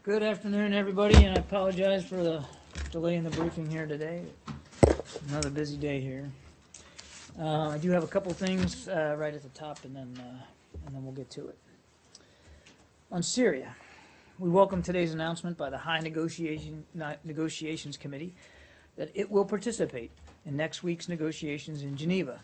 Good afternoon, everybody, and I apologize for the delay in the briefing here today. Another busy day here. I do have a couple things right at the top, and then we'll get to it. On Syria, we welcome today's announcement by the High Negotiations Committee that it will participate in next week's negotiations in Geneva.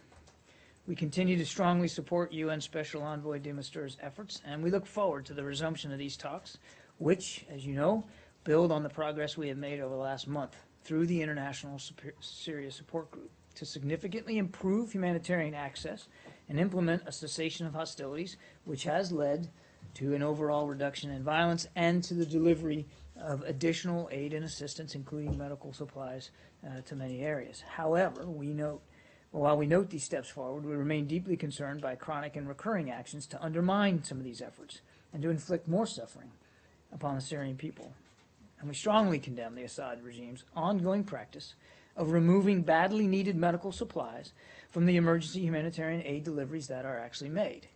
We continue to strongly support UN Special Envoy de Misture's efforts, and we look forward to the resumption of these talks, which, as you know, build on the progress we have made over the last month through the International Syria Support Group to significantly improve humanitarian access and implement a cessation of hostilities, which has led to an overall reduction in violence and to the delivery of additional aid and assistance, including medical supplies, to many areas. However, while we note these steps forward, we remain deeply concerned by chronic and recurring actions to undermine some of these efforts and to inflict more suffering upon the Syrian people. And we strongly condemn the Assad regime's ongoing practice of removing badly needed medical supplies from the emergency humanitarian aid deliveries that are actually made.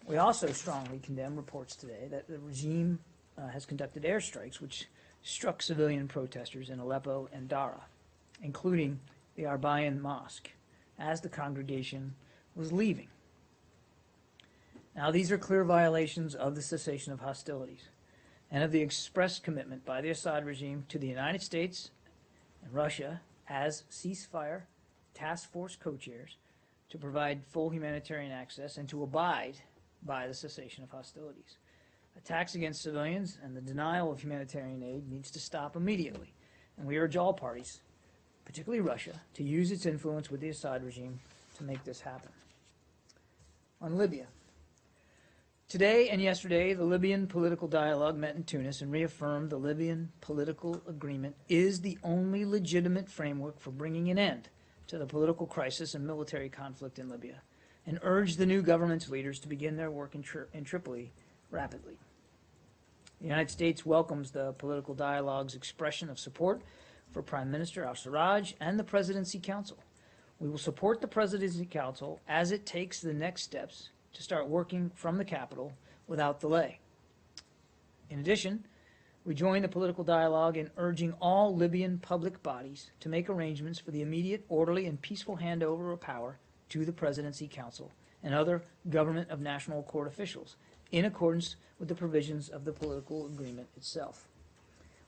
We also strongly condemn reports today that the regime has conducted airstrikes which struck civilian protesters in Aleppo and Dara, including the Arbayan Mosque, as the congregation was leaving. Now, these are clear violations of the cessation of hostilities and of the express commitment by the Assad regime to the United States and Russia as ceasefire task force co-chairs to provide full humanitarian access and to abide by the cessation of hostilities. Attacks against civilians and the denial of humanitarian aid needs to stop immediately, and we urge all parties, particularly Russia, to use its influence with the Assad regime to make this happen. On Libya, today and yesterday, the Libyan political dialogue met in Tunis and reaffirmed the Libyan political agreement is the only legitimate framework for bringing an end to the political crisis and military conflict in Libya, and urged the new government's leaders to begin their work in Tripoli rapidly. The United States welcomes the political dialogue's expression of support for Prime Minister al-Sarraj and the Presidency Council. We will support the Presidency Council as it takes the next steps to start working from the capital without delay. In addition, we join the political dialogue in urging all Libyan public bodies to make arrangements for the immediate, orderly, and peaceful handover of power to the Presidency Council and other Government of National Accord officials, in accordance with the provisions of the political agreement itself.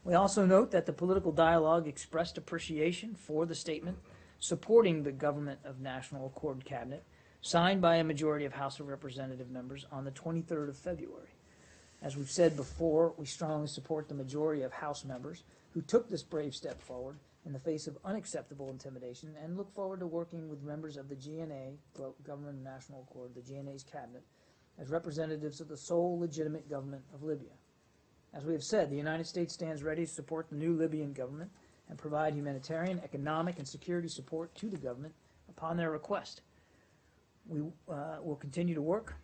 We also note that the political dialogue expressed appreciation for the statement supporting the Government of National Accord cabinet signed by a majority of House of Representative members on the 23rd of February. As we've said before, we strongly support the majority of House members who took this brave step forward in the face of unacceptable intimidation and look forward to working with members of the GNA, Government of National Accord, the GNA's cabinet, as representatives of the sole legitimate government of Libya. As we have said, the United States stands ready to support the new Libyan government and provide humanitarian, economic, and security support to the government upon their request. We will continue to work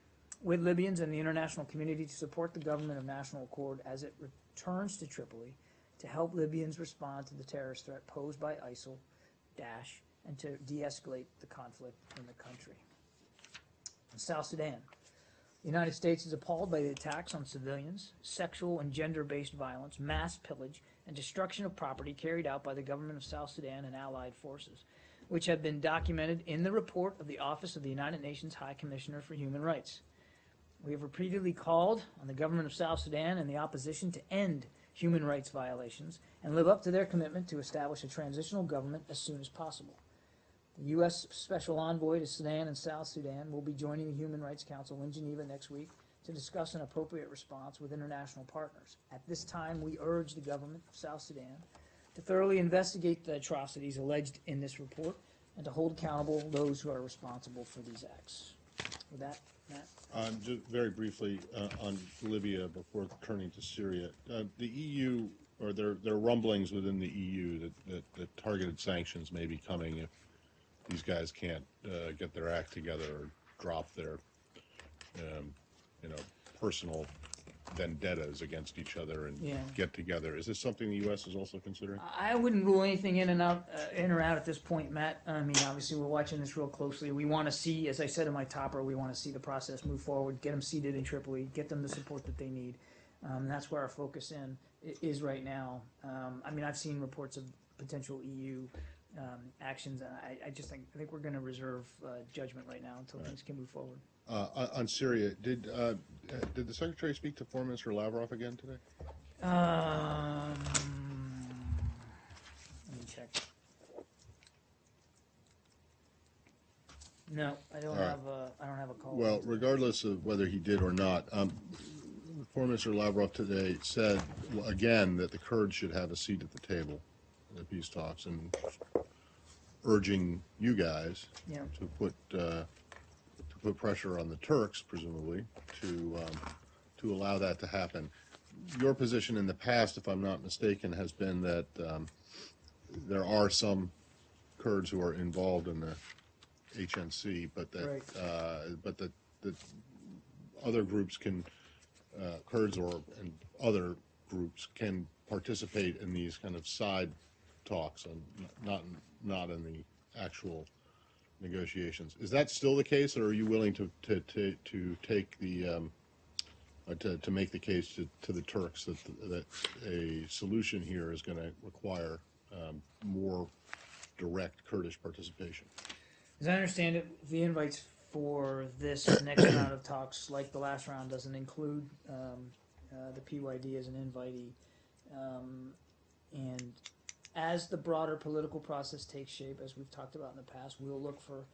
with Libyans and the international community to support the Government of National Accord as it returns to Tripoli to help Libyans respond to the terrorist threat posed by ISIL, Daesh, and to de-escalate the conflict in the country. In South Sudan, the United States is appalled by the attacks on civilians, sexual and gender-based violence, mass pillage, and destruction of property carried out by the government of South Sudan and allied forces, which have been documented in the report of the Office of the United Nations High Commissioner for Human Rights. We have repeatedly called on the government of South Sudan and the opposition to end human rights violations and live up to their commitment to establish a transitional government as soon as possible. The U.S. Special Envoy to Sudan and South Sudan will be joining the Human Rights Council in Geneva next week to discuss an appropriate response with international partners. At this time, we urge the government of South Sudan to thoroughly investigate the atrocities alleged in this report and to hold accountable those who are responsible for these acts. With that, Matt? Just very briefly on Libya before turning to Syria, the EU, or there are rumblings within the EU that targeted sanctions may be coming if these guys can't get their act together or drop their, personal vendettas against each other and get together. Is this something the U.S. is also considering? I wouldn't rule anything in or out at this point, Matt. I mean, obviously, we're watching this real closely. We want to see, as I said in my topper, we want to see the process move forward, get them seated in Tripoli, get them the support that they need. That's where our focus is right now. I mean, I've seen reports of potential EU actions. I think we're going to reserve judgment right now until things can move forward. On Syria, did the Secretary speak to Foreign Minister Lavrov again today? Let me check. No, I don't have a call. Well, regardless of whether he did or not, Foreign Minister Lavrov today said again that the Kurds should have a seat at the table in the peace talks, and urging you guys Yeah. to put pressure on the Turks, presumably, to allow that to happen. Your position in the past, if I'm not mistaken, has been that there are some Kurds who are involved in the HNC, but that Right. that other groups can, Kurds and other groups can participate in these kind of side talks and not in the actual negotiations. Is that still the case, or are you willing to take the to make the case to the Turks that a solution here is going to require more direct Kurdish participation? As I understand it, the invites for this next round of talks, like the last round, doesn't include the PYD as an invitee. And as the broader political process takes shape, as we've talked about in the past, we'll look for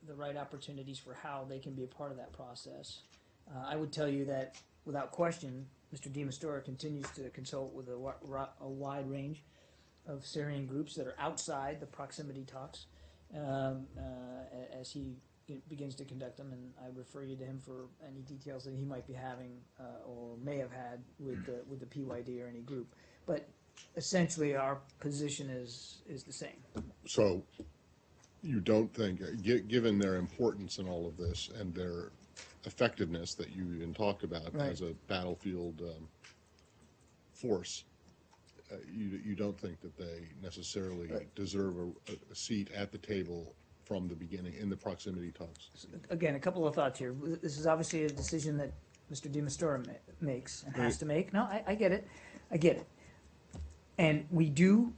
the right opportunities for how they can be a part of that process. I would tell you that, without question, Mr. de Mistura continues to consult with a wide range of Syrian groups that are outside the proximity talks as he begins to conduct them, and I refer you to him for any details that he might be having or may have had with the PYD or any group. But essentially, our position is the same. So you don't think, given their importance in all of this and their effectiveness that you even talked about Right. as a battlefield force, you don't think that they necessarily deserve a seat at the table from the beginning in the proximity talks? Again, a couple of thoughts here. This is obviously a decision that Mr. de Mistura makes and has to make. No, I get it. I get it. And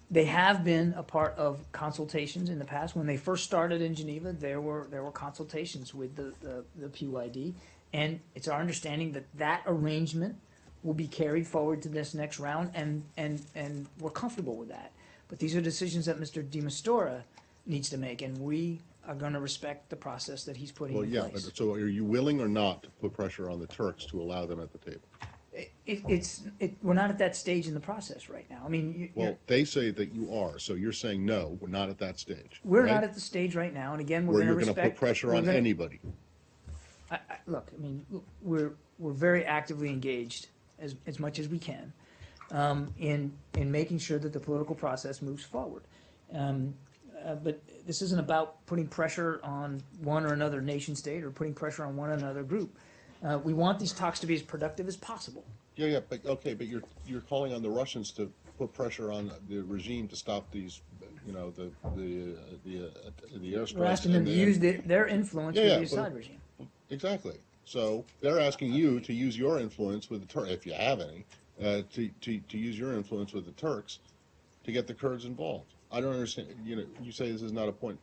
they have been a part of consultations in the past. When they first started in Geneva, there were consultations with the PYD, and it's our understanding that that arrangement will be carried forward to this next round, and we're comfortable with that. But these are decisions that Mr. de Mistura needs to make, and we are going to respect the process that he's putting in place. But so are you willing or not to put pressure on the Turks to allow them at the table? We're not at that stage in the process right now. I mean, They say that you are, so you're saying no, we're not at that stage. we're right? not at the stage right now, and again, we're Where going to you're going to respect. put pressure we're on gonna- anybody. Look, I mean, we're very actively engaged as much as we can in making sure that the political process moves forward. But this isn't about putting pressure on one or another nation state or putting pressure on one or another group. We want these talks to be as productive as possible. But you're calling on the Russians to put pressure on the regime to stop these, the airstrikes. We're asking them to use their influence with the Assad regime. Exactly. So they're asking you to use your influence with the Turks, if you have any, to use your influence with the Turks to get the Kurds involved. I don't understand. You say this is not a point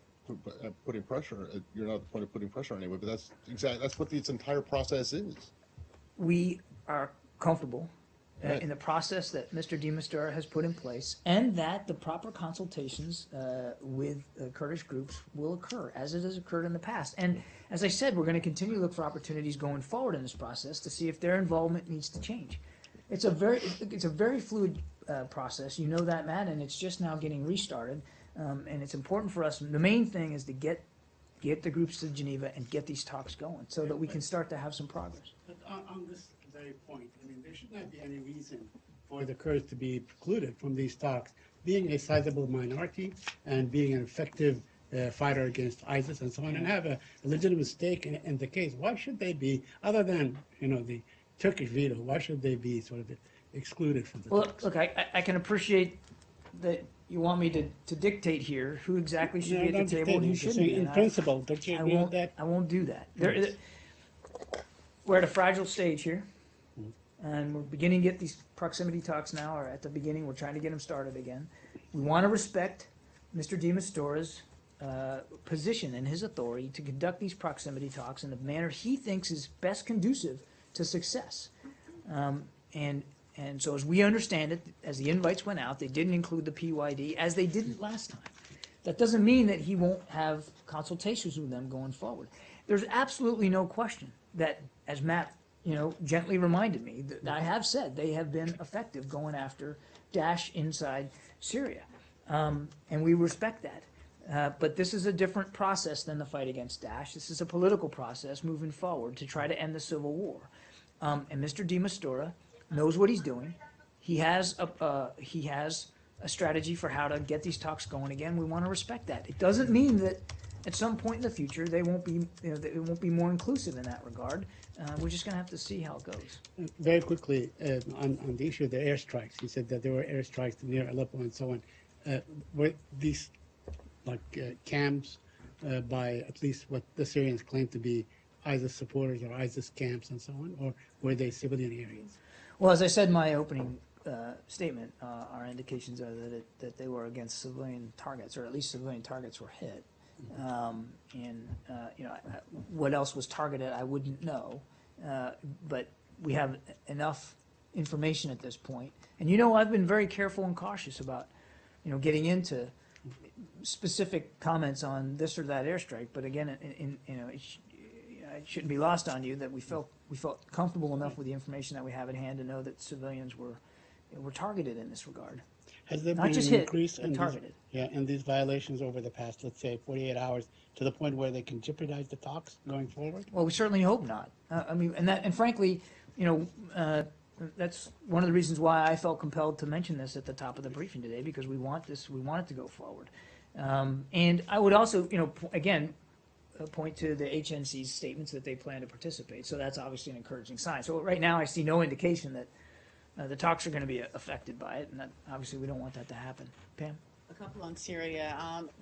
putting pressure. You're not the point of putting pressure on anyone, but that's what this entire process is. We are comfortable Right. in the process that Mr. de Mistura has put in place, and that the proper consultations with Kurdish groups will occur, as it has occurred in the past. And as I said, we're going to continue to look for opportunities going forward in this process to see if their involvement needs to change. It's a very fluid process, you know that, Matt, and it's just now getting restarted. And it's important for us. The main thing is to get the groups to Geneva and get these talks going, so that we can start to have some progress. But on this very point, I mean, there should not be any reason for the Kurds to be precluded from these talks. Being a sizable minority and being an effective fighter against ISIS and so on, and have a legitimate stake in the case, why should they be, other than the Turkish veto, why should they be sort of excluded from the talks? Look, I can appreciate that you want me to dictate here who exactly should be at the table and who shouldn't be. In principle, don't you agree with that? I won't do that. We're at a fragile stage here. and we're beginning to get these proximity talks now, or at the beginning, we're trying to get them started again. We want to respect Mr. DeMastera's position and his authority to conduct these proximity talks in the manner he thinks is best conducive to success. And so as we understand it, as the invites went out, they didn't include the PYD, as they didn't last time. That doesn't mean that he won't have consultations with them going forward. There's absolutely no question that, as Matt, gently reminded me, that I have said they have been effective going after Daesh inside Syria. And we respect that. But this is a different process than the fight against Daesh. This is a political process moving forward to try to end the civil war. And Mr. DeMastera knows what he's doing. He has a strategy for how to get these talks going again. We want to respect that. It doesn't mean that at some point in the future they won't be, that it won't be more inclusive in that regard. We're just going to have to see how it goes. Very quickly, on the issue of the airstrikes, you said that there were airstrikes near Aleppo and so on. Were these camps by at least what the Syrians claim to be ISIS supporters or ISIS camps and so on, or were they civilian areas? Well, as I said in my opening statement, our indications are that they were against civilian targets, or at least civilian targets were hit. What else was targeted, I wouldn't know. But we have enough information at this point. And I've been very careful and cautious about, getting into specific comments on this or that airstrike. But again, it shouldn't be lost on you that we felt comfortable enough with the information that we have at hand to know that civilians were targeted in this regard. Has there Not been just an hit, increase but in targeted. in these violations over the past, let's say, 48 hours to the point where they can jeopardize the talks going forward? Well, we certainly hope not. And frankly, that's one of the reasons why I felt compelled to mention this at the top of the briefing today, because we want it to go forward. And I would also, point to the HNC's statements that they plan to participate. So that's obviously an encouraging sign. So right now I see no indication that the talks are going to be affected by it, and that, obviously we don't want that to happen. Pam? A couple on Syria.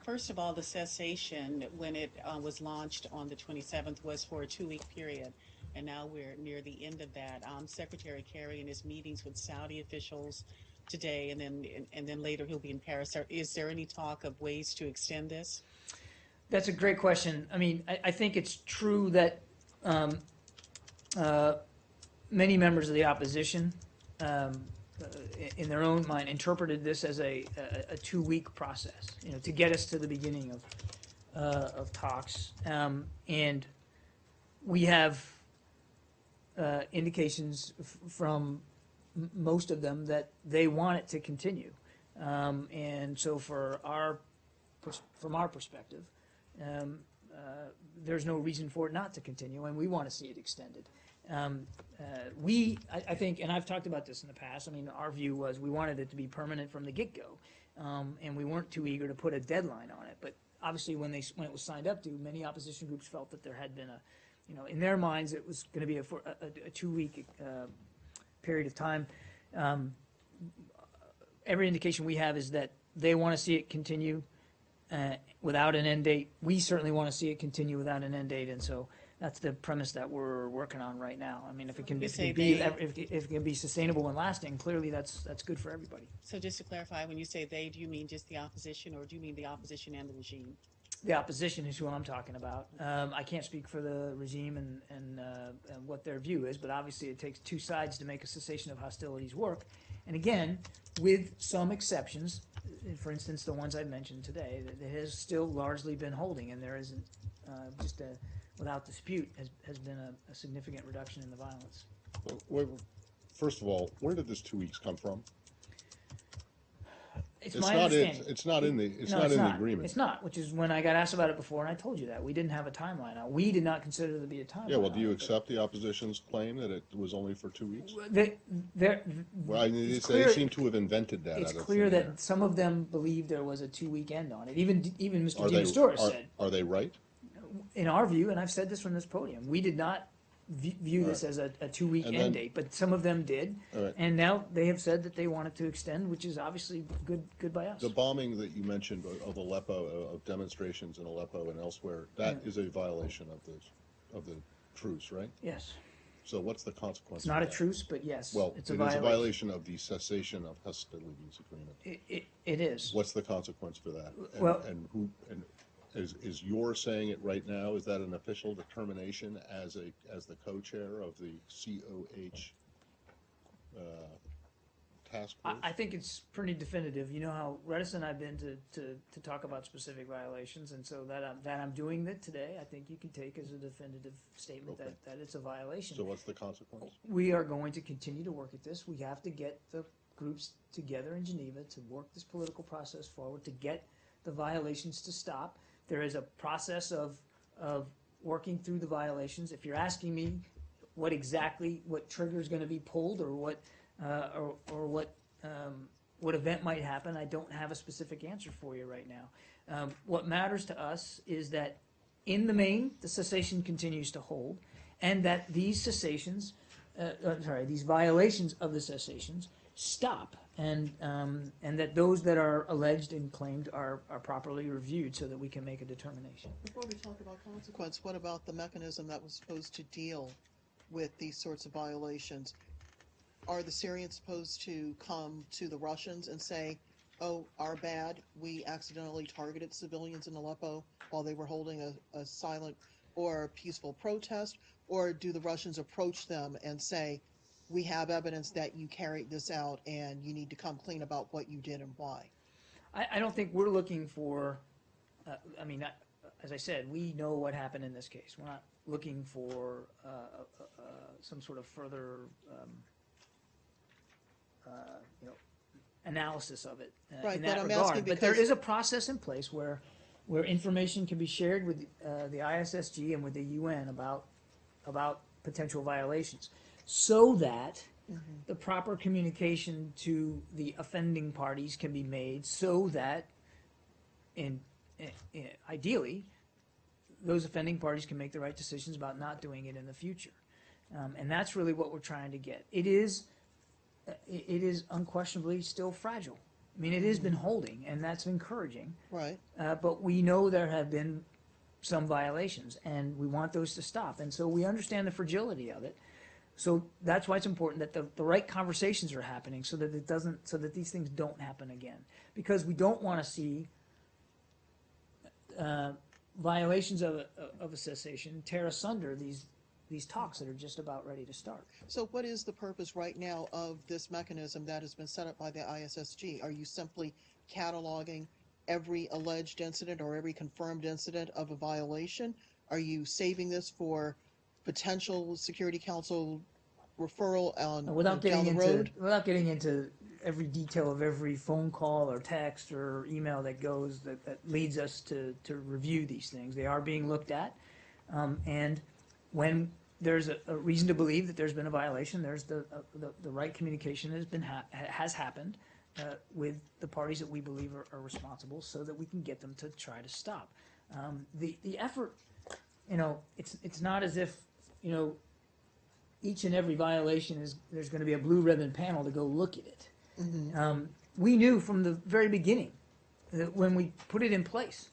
First of all, the cessation, when it was launched on the 27th, was for a 2-week period, and now we're near the end of that. Secretary Kerry in his meetings with Saudi officials today, and then later he'll be in Paris. Is there any talk of ways to extend this? That's a great question. I think it's true that many members of the opposition, in their own mind, interpreted this as a 2-week process, to get us to the beginning of talks. And we have indications from most of them that they want it to continue. And so from our perspective, there's no reason for it not to continue, and we want to see it extended. I think, and I've talked about this in the past, our view was we wanted it to be permanent from the get-go, and we weren't too eager to put a deadline on it. But obviously when it was signed up to, many opposition groups felt that there had been in their minds it was going to be a 2-week period of time. Every indication we have is that they want to see it continue without an end date. We certainly want to see it continue without an end date, and so that's the premise that we're working on right now. If it can be sustainable and lasting, clearly that's good for everybody. So just to clarify, when you say they, do you mean just the opposition, or do you mean the opposition and the regime? The opposition is who I'm talking about. I can't speak for the regime and what their view is, but obviously it takes two sides to make a cessation of hostilities work. And again, with some exceptions, for instance, the ones I mentioned today, that it has still largely been holding, and there isn't without dispute, has been a significant reduction in the violence. First of all, where did this 2 weeks come from? It's my understanding. It's not in the agreement. It's not, which is when I got asked about it before, and I told you that. We didn't have a timeline. Now, we did not consider there to be a timeline. Yeah, well, do you accept the opposition's claim that it was only for 2 weeks? They seem to have invented that. It's clear that some of them believed there was a 2-week end on it. Even Mr. DeMastera said. Are they right? In our view, and I've said this from this podium, we did not view this as a 2-week end date, but some of them did, and now they have said that they want it to extend, which is obviously good by us. The bombing that you mentioned of Aleppo, of demonstrations in Aleppo and elsewhere, that is a violation of the truce, right? Yes. So what's the consequence? It's not of a that? truce, but yes, Well, it's it a is a violation. violation of the cessation of hostilities agreement. It is. What's the consequence for that? Well- And who, and is your saying it right now, is that an official determination as the co-chair of the COH task force? I think it's pretty definitive. You know how reticent I've been to talk about specific violations, and so that I'm doing that today, I think you can take as a definitive statement Okay. that it's a violation. So what's the consequence? We are going to continue to work at this. We have to get the groups together in Geneva to work this political process forward, to get the violations to stop. There is a process of working through the violations. If you're asking me what trigger is going to be pulled, or what event might happen, I don't have a specific answer for you right now. What matters to us is that in the main, the cessation continues to hold, and that these these violations of the cessations stop, and that those that are alleged and claimed are properly reviewed so that we can make a determination. Before we talk about consequence, what about the mechanism that was supposed to deal with these sorts of violations? Are the Syrians supposed to come to the Russians and say, oh, our bad, we accidentally targeted civilians in Aleppo while they were holding a silent or peaceful protest? Or do the Russians approach them and say, we have evidence that you carried this out and you need to come clean about what you did and why? I don't think we're looking for, as I said, we know what happened in this case. We're not looking for some sort of further analysis of it Right, in but that I'm regard. asking But there because- is a process in place where information can be shared with the ISSG and with the UN about potential violations, so that the proper communication to the offending parties can be made, so that ideally those offending parties can make the right decisions about not doing it in the future. And that's really what we're trying to get. It is unquestionably still fragile. I mean, it has been holding, and that's encouraging. Right. But we know there have been some violations, and we want those to stop. And so we understand the fragility of it. So that's why it's important that the right conversations are happening, so that these things don't happen again. Because we don't want to see violations of a cessation tear asunder these talks that are just about ready to start. So what is the purpose right now of this mechanism that has been set up by the ISSG? Are you simply cataloging every alleged incident or every confirmed incident of a violation? Are you saving this for potential Security Council referral on Without down getting the road? without getting into every detail of every phone call or text or email that goes that leads us to review these things, they are being looked at, and when there's a reason to believe that there's been a violation, there's the right communication has happened with the parties that we believe are responsible, so that we can get them to try to stop. The effort, it's not as if each and every violation there's going to be a blue ribbon panel to go look at it. We knew from the very beginning that when we put it in place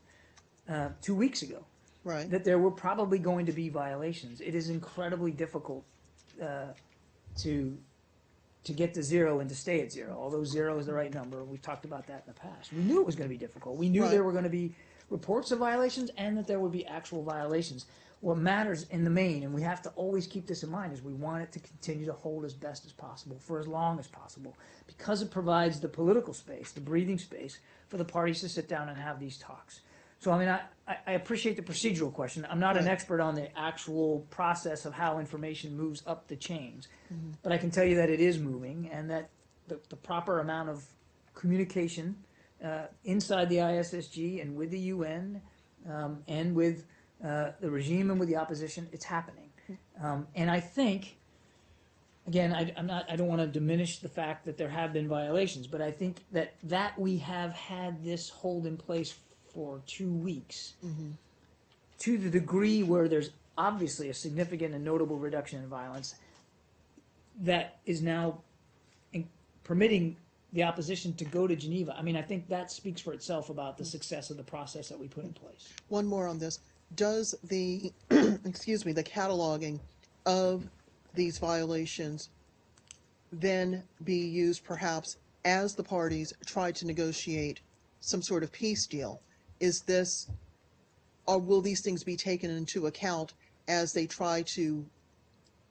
2 weeks ago, Right. that there were probably going to be violations. It is incredibly difficult to get to zero and to stay at zero, although zero is the right number. We've talked about that in the past. We knew it was going to be difficult. We knew Right. there were going to be reports of violations and that there would be actual violations. What matters in the main, and we have to always keep this in mind, is we want it to continue to hold as best as possible for as long as possible, because it provides the political space, the breathing space for the parties to sit down and have these talks. So, I appreciate the procedural question. I'm not an Right. expert on the actual process of how information moves up the chains, but I can tell you that it is moving, and that the proper amount of communication inside the ISSG and with the UN and with the regime and with the opposition, it's happening. And I think, again, I don't want to diminish the fact that there have been violations, but I think that we have had this hold in place for 2 weeks, to the degree where there's obviously a significant and notable reduction in violence, that is now permitting the opposition to go to Geneva. I think that speaks for itself about the success of the process that we put in place. One more on this. Does the, excuse me, the cataloging of these violations then be used perhaps as the parties try to negotiate some sort of peace deal? Is this, or will these things be taken into account as they try to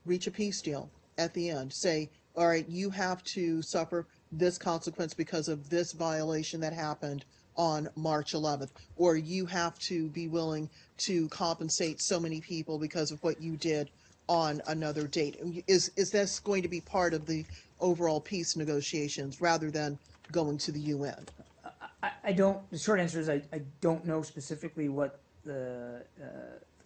reach a peace deal at the end? Say, all right, you have to suffer this consequence because of this violation that happened on March 11th, or you have to be willing to compensate so many people because of what you did on another date. Is this going to be part of the overall peace negotiations rather than going to the UN? I don't, the short answer is I don't know specifically what the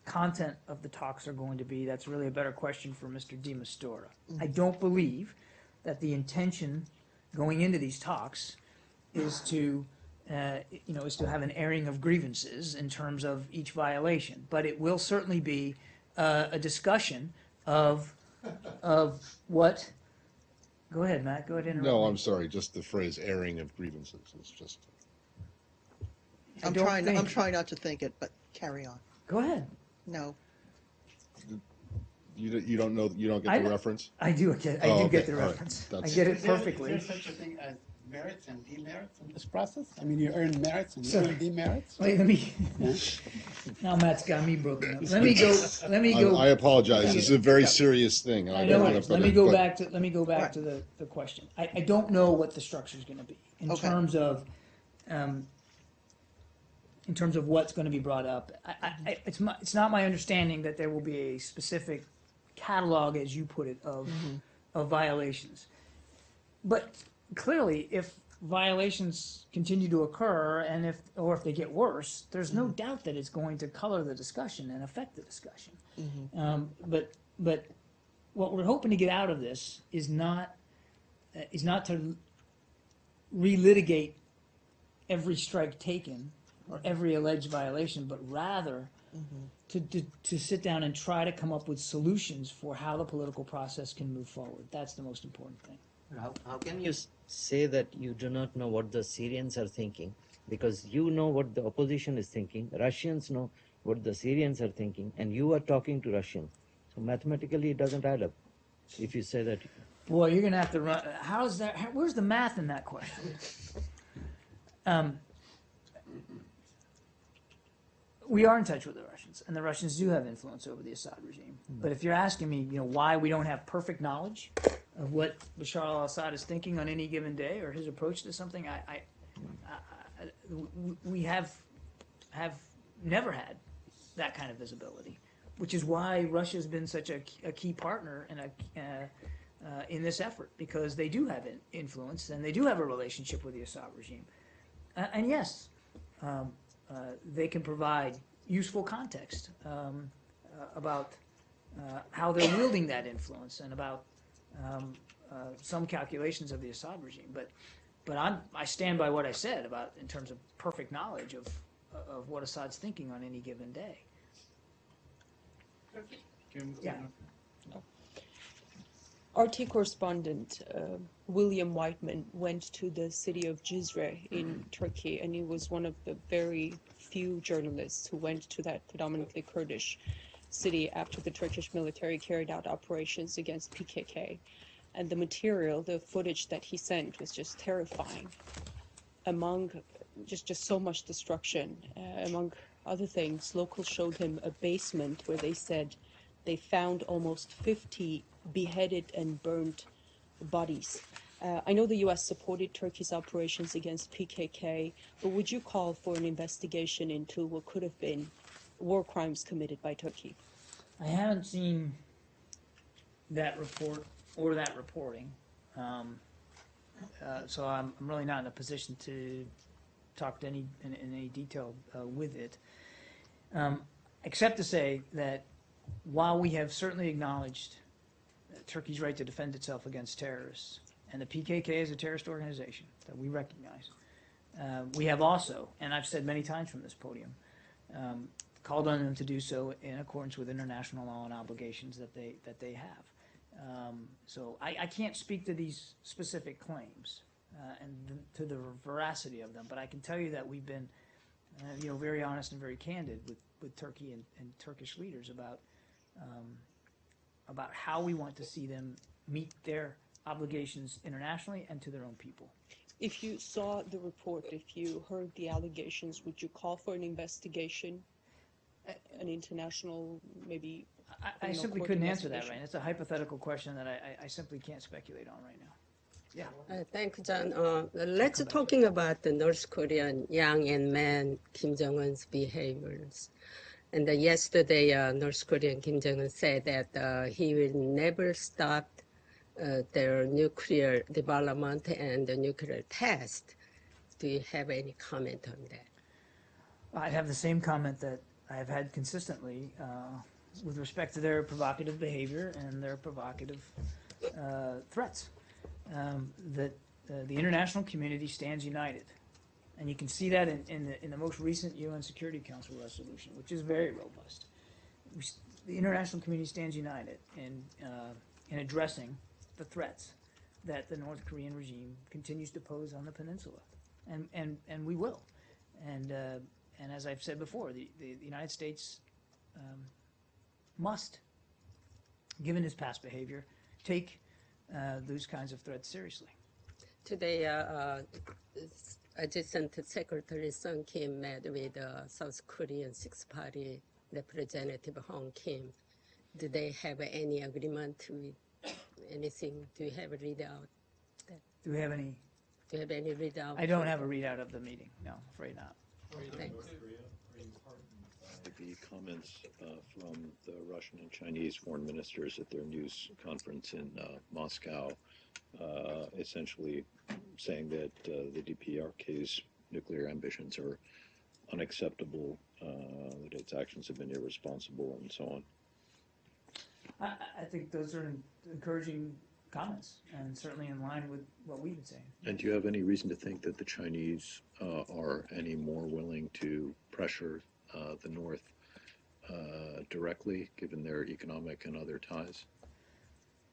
content of the talks are going to be. That's really a better question for Mr. De Mistura. I don't believe that the intention going into these talks is to, is to have an airing of grievances in terms of each violation. But it will certainly be a discussion of what. Go ahead, Matt. Go ahead and interrupt No, me. I'm sorry, just the phrase airing of grievances is just, I I'm don't think- trying not to think it, but carry on. Go ahead. No. you don't know, you don't get I the know. reference? I do get Oh, the okay, all right. reference. I That's- get it Is there perfectly. such a thing as merits and demerits in this process? I mean, you earn merits and you Sure. earn demerits? Wait, let me. Now Matt's got me broken up. Let me go. I apologize, this is a very serious thing. and I don't know wanna it is. put Let me it- go but- back to the question. I don't know what the structure is going to be Okay. in terms of what's going to be brought up. It's not my understanding that there will be a specific catalog, as you put it, of violations. But clearly, if violations continue to occur, and if they get worse, there's no doubt that it's going to color the discussion and affect the discussion. But what we're hoping to get out of this is not to relitigate every strike taken or every alleged violation, but rather to sit down and try to come up with solutions for how the political process can move forward. That's the most important thing. How can you say that you do not know what the Syrians are thinking? Because you know what the opposition is thinking, Russians know what the Syrians are thinking, and you are talking to Russians. So mathematically, it doesn't add up if you say that. Boy, you're gonna have to run. How's that? Where's the math in that question? We are in touch with the Russians, and the Russians do have influence over the Assad regime. But if you're asking me, why we don't have perfect knowledge of what Bashar al-Assad is thinking on any given day or his approach to something, we have never had that kind of visibility, which is why Russia has been such a key partner in this effort, because they do have influence and they do have a relationship with the Assad regime. And yes, they can provide useful context about how they're wielding that influence and about some calculations of the Assad regime. But I stand by what I said about in terms of perfect knowledge of what Assad's thinking on any given day. Yeah. RT correspondent William Whiteman went to the city of Cizre in Turkey, and he was one of the very few journalists who went to that predominantly Kurdish city after the Turkish military carried out operations against PKK. And the material, the footage that he sent was just terrifying. Among just so much destruction, among other things, locals showed him a basement where they said they found almost 50 beheaded and burned bodies. I know the U.S. supported Turkey's operations against PKK, but would you call for an investigation into what could have been war crimes committed by Turkey? I haven't seen that report or that reporting, so I'm really not in a position to talk to in any detail with it, except to say that while we have certainly acknowledged Turkey's right to defend itself against terrorists, and the PKK is a terrorist organization that we recognize, we have also, and I've said many times from this podium, called on them to do so in accordance with international law and obligations that they have. So I can't speak to these specific claims and to the veracity of them, but I can tell you that we've been very honest and very candid with Turkey and Turkish leaders about about how we want to see them meet their obligations internationally and to their own people. If you saw the report, if you heard the allegations, would you call for an investigation, an international, maybe? I criminal simply court couldn't answer that, investigation? right? It's a hypothetical question that I simply can't speculate on right now. Yeah. Thank you, John. Let's talking about the North Korean young and man Kim Jong-un's behaviors. And yesterday, North Korean Kim Jong-un said that he will never stop their nuclear development and the nuclear test. Do you have any comment on that? I have the same comment that I have had consistently with respect to their provocative behavior and their provocative threats. That the international community stands united, and you can see that in the most recent UN Security Council resolution, which is very robust. The international community stands united in addressing the threats that the North Korean regime continues to pose on the peninsula, and we will. And as I've said before, the United States must, given its past behavior, take those kinds of threats seriously. Today, Assistant Secretary Sung Kim met with South Korean Six-Party Representative Hong Kim. Do they have any agreement with anything? Do you have a readout? Do we have any? Do you have any readout? I don't have a readout of the meeting. No, afraid not. Thanks. The comments from the Russian and Chinese foreign ministers at their news conference in Moscow, essentially saying that the DPRK's nuclear ambitions are unacceptable, that its actions have been irresponsible, and so on. I think those are encouraging comments, and certainly in line with what we've been saying. And do you have any reason to think that the Chinese are any more willing to pressure the North directly, given their economic and other ties?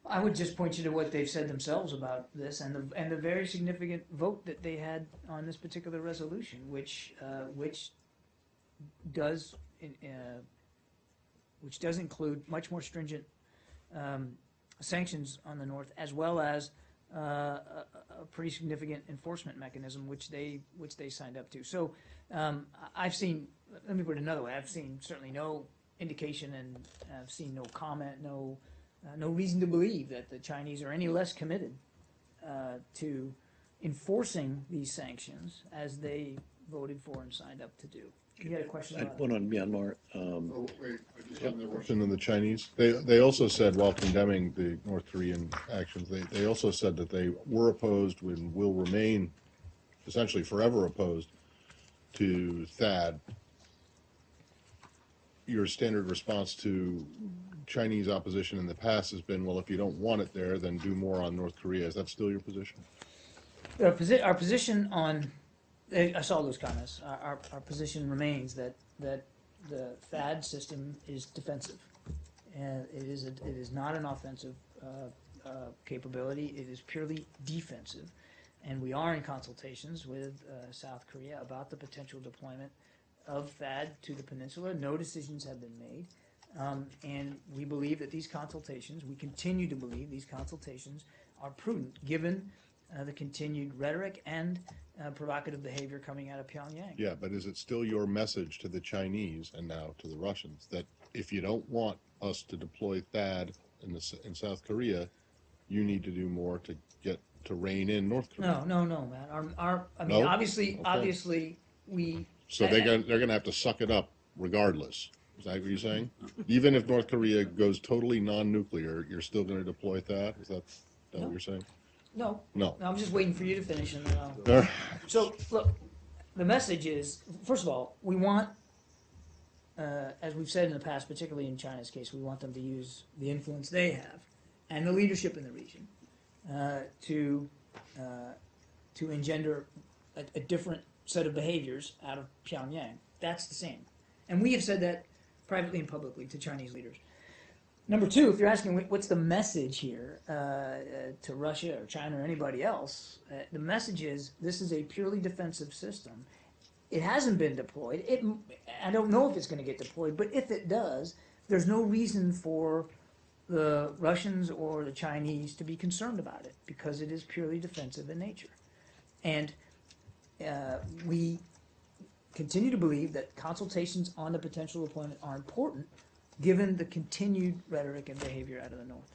I would just point you to what they've said themselves about this, and the very significant vote that they had on this particular resolution, which does include much more stringent sanctions on the North, as well as a pretty significant enforcement mechanism, which they signed up to. So I've seen. Let me put it another way. I've seen certainly no indication, and I've seen no comment, no reason to believe that the Chinese are any less committed to enforcing these sanctions as they voted for and signed up to do. You had a question about One on Myanmar. Oh, wait, I just have another question on the Chinese. They also said, while condemning the North Korean actions, they also said that they were opposed and will remain essentially forever opposed to THAAD. Your standard response to Chinese opposition in the past has been, well, if you don't want it there, then do more on North Korea. Is that still your position? our position on. I saw those comments. Our position remains that the THAAD system is defensive, and it is not an offensive capability. It is purely defensive, and we are in consultations with South Korea about the potential deployment of THAAD to the peninsula. No decisions have been made, and we believe that these consultations, we continue to believe these consultations are prudent given the continued rhetoric and provocative behavior coming out of Pyongyang. Yeah, but is it still your message to the Chinese and now to the Russians that if you don't want us to deploy THAAD in South Korea, you need to do more to get to rein in North Korea? No, Matt. I mean, No? obviously, Okay. obviously, we. So they're going to have to suck it up regardless. Is that what you're saying? Even if North Korea goes totally non-nuclear, you're still going to deploy THAAD? Is that what you're saying? No, No. I'm just waiting for you to finish, and then I'll. All right. So, look, the message is, first of all, we want, as we've said in the past, particularly in China's case, we want them to use the influence they have and the leadership in the region to engender a different set of behaviors out of Pyongyang. That's the same. And we have said that privately and publicly to Chinese leaders. Number two, if you're asking what's the message here to Russia or China or anybody else, the message is this is a purely defensive system. It hasn't been deployed. I don't know if it's going to get deployed, but if it does, there's no reason for the Russians or the Chinese to be concerned about it because it is purely defensive in nature. And we continue to believe that consultations on the potential deployment are important given the continued rhetoric and behavior out of the North.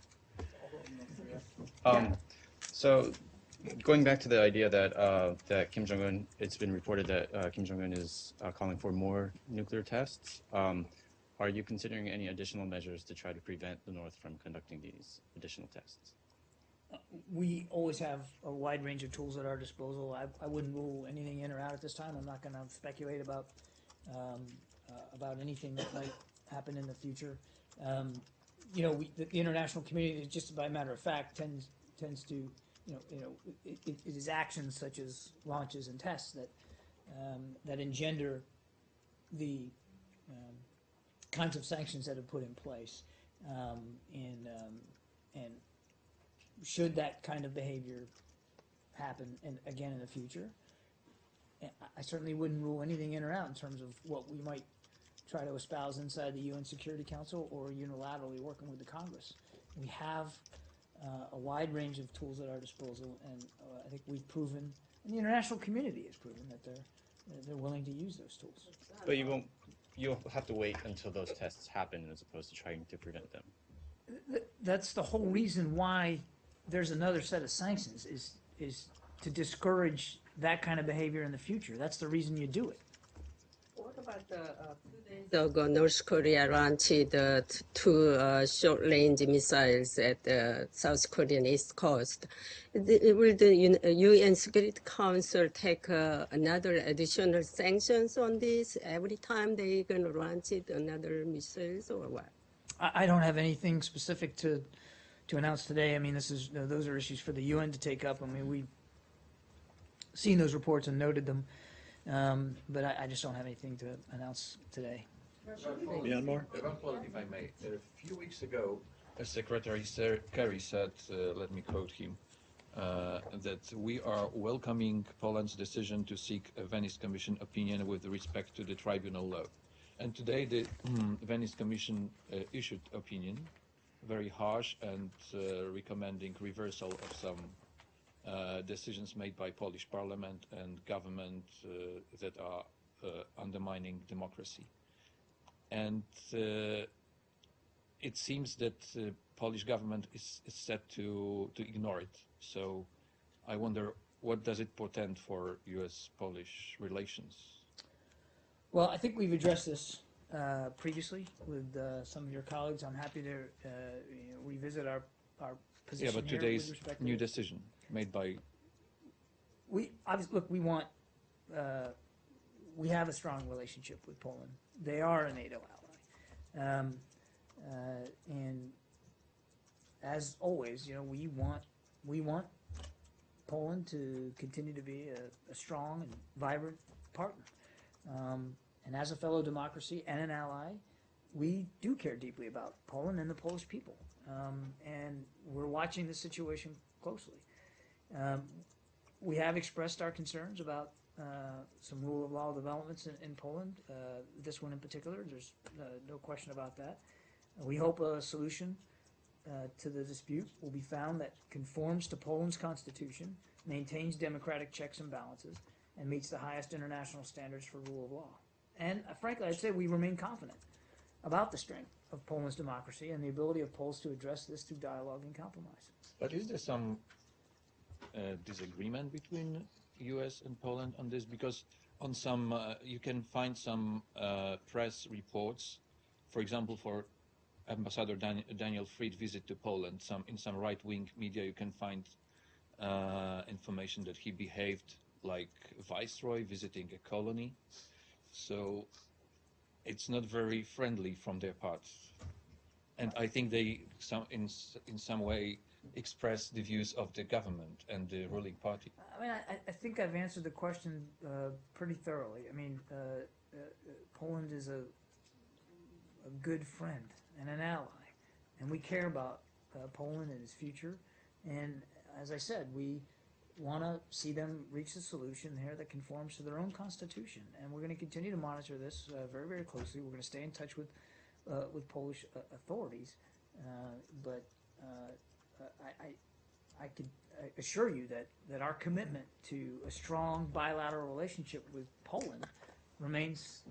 So, going back to the idea that Kim Jong-un, it's been reported that Kim Jong-un is calling for more nuclear tests. Are you considering any additional measures to try to prevent the North from conducting these additional tests? We always have a wide range of tools at our disposal. I wouldn't rule anything in or out at this time. I'm not going to speculate about anything that might happen in the future. You know, the international community, just by a matter of fact, tends to, it is actions such as launches and tests that engender the kinds of sanctions that have put in place, and should that kind of behavior happen again in the future, I certainly wouldn't rule anything in or out in terms of what we might try to espouse inside the UN Security Council or unilaterally working with the Congress. We have a wide range of tools at our disposal, and I think we've proven, and the international community has proven that they're willing to use those tools. But you'll have to wait until those tests happen as opposed to trying to prevent them. That's the whole reason why there's another set of sanctions, is to discourage that kind of behavior in the future. That's the reason you do it. What about the 2 days ago, North Korea launched two short-range missiles at the South Korean east coast? Will the UN Security Council take another additional sanctions on this every time they're going to launch another missiles or what? I don't have anything specific to announce today. I mean, those are issues for the UN to take up. I mean, we've seen those reports and noted them, but I just don't have anything to announce today. Myanmar? If I may, a few weeks ago, Secretary Kerry said, let me quote him, that we are welcoming Poland's decision to seek a Venice Commission opinion with respect to the tribunal law. And today the Venice Commission issued opinion, very harsh and recommending reversal of some decisions made by Polish parliament and government that are undermining democracy. And it seems that the Polish government is set to ignore it. So I wonder, what does it portend for U.S.-Polish relations? Well, I think we've addressed this previously with some of your colleagues. I'm happy to revisit our position. Yeah, but here today's with respect to new decision made by... We have a strong relationship with Poland. They are a NATO ally, and as always, we want Poland to continue to be a strong and vibrant partner. And as a fellow democracy and an ally, we do care deeply about Poland and the Polish people, and we're watching the situation closely. We have expressed our concerns about some rule of law developments in Poland, this one in particular. There's no question about that. We hope a solution to the dispute will be found that conforms to Poland's constitution, maintains democratic checks and balances, and meets the highest international standards for rule of law. And frankly, I'd say we remain confident about the strength of Poland's democracy and the ability of Poles to address this through dialogue and compromise. But is there some disagreement between U.S. and Poland on this? Because on some, you can find some press reports, for example, for Ambassador Daniel Fried visit to Poland. In some right-wing media, you can find information that he behaved like viceroy visiting a colony. So it's not very friendly from their part. And I think they, in some way, express the views of the government and the ruling party. I mean, I think I've answered the question pretty thoroughly. I mean, Poland is a good friend and an ally, and we care about Poland and its future. And as I said, we want to see them reach a solution here that conforms to their own constitution. And we're going to continue to monitor this very, very closely. We're going to stay in touch with Polish authorities But I could assure you that our commitment to a strong bilateral relationship with Poland remains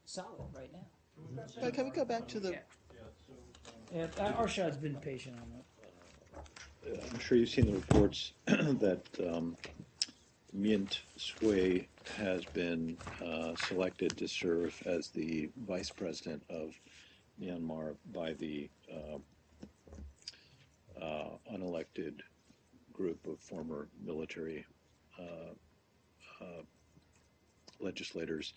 solid right now. Can we go back to the, Yeah, Arshad's been patient on that. I'm sure you've seen the reports that Myint Sui has been selected to serve as the vice president of Myanmar by the unelected group of former military legislators.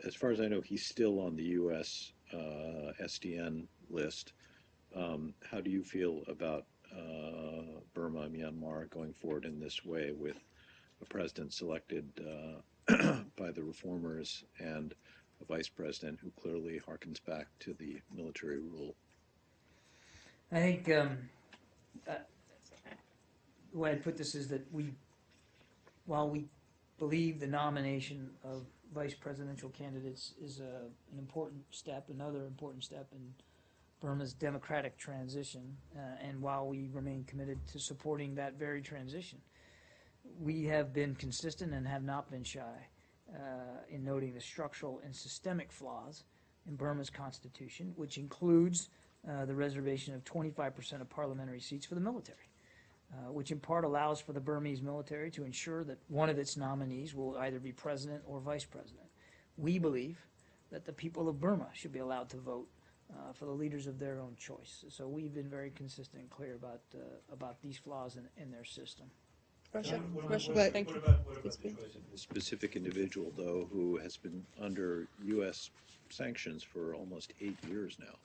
As far as I know, he's still on the U.S. SDN list. How do you feel about Burma, Myanmar going forward in this way with a president selected by the reformers and a vice president who clearly harkens back to the military rule? I think the way I'd put this is that while we believe the nomination of vice presidential candidates is an important step, another important step in Burma's democratic transition, and while we remain committed to supporting that very transition, we have been consistent and have not been shy in noting the structural and systemic flaws in Burma's constitution, which includes the reservation of 25% of parliamentary seats for the military, which in part allows for the Burmese military to ensure that one of its nominees will either be president or vice president. We believe that the people of Burma should be allowed to vote for the leaders of their own choice. So we've been very consistent and clear about these flaws in their system. Russia, But- thank you. Please speak. A specific individual, though, who has been under U.S. sanctions for almost 8 years now.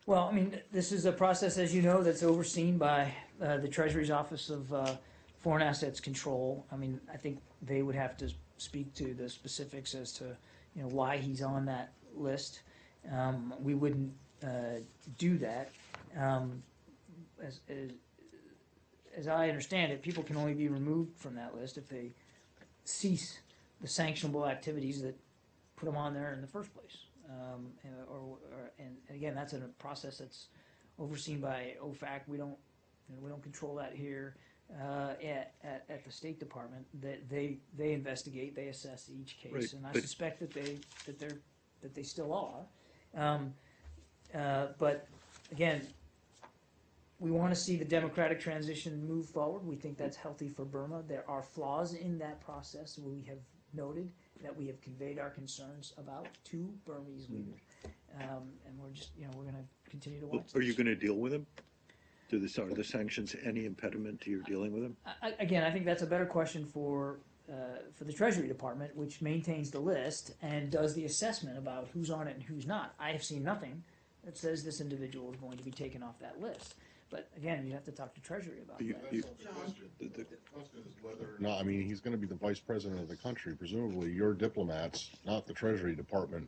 Well, I mean, this is a process, as you know, that's overseen by the Treasury's Office of Foreign Assets Control. I mean, I think they would have to speak to the specifics as to, why he's on that list. We wouldn't do that. As I understand it, people can only be removed from that list if they cease the sanctionable activities that put them on there in the first place. And again, that's a process that's overseen by OFAC. We don't control that here at the State Department. They investigate, they assess each case, Right, and I but- suspect that they still are. But again, we want to see the democratic transition move forward. We think that's healthy for Burma. There are flaws in that process. We have noted that we have conveyed our concerns about to Burmese leaders, and we're just, we're going to continue to watch. Are you going to deal with him? Are the sanctions any impediment to your dealing with him? Again, I think that's a better question for the Treasury Department, which maintains the list and does the assessment about who's on it and who's not. I have seen nothing that says this individual is going to be taken off that list. But again, you have to talk to Treasury about that. No, I mean, he's going to be the vice president of the country. Presumably, your diplomats, not the Treasury Department,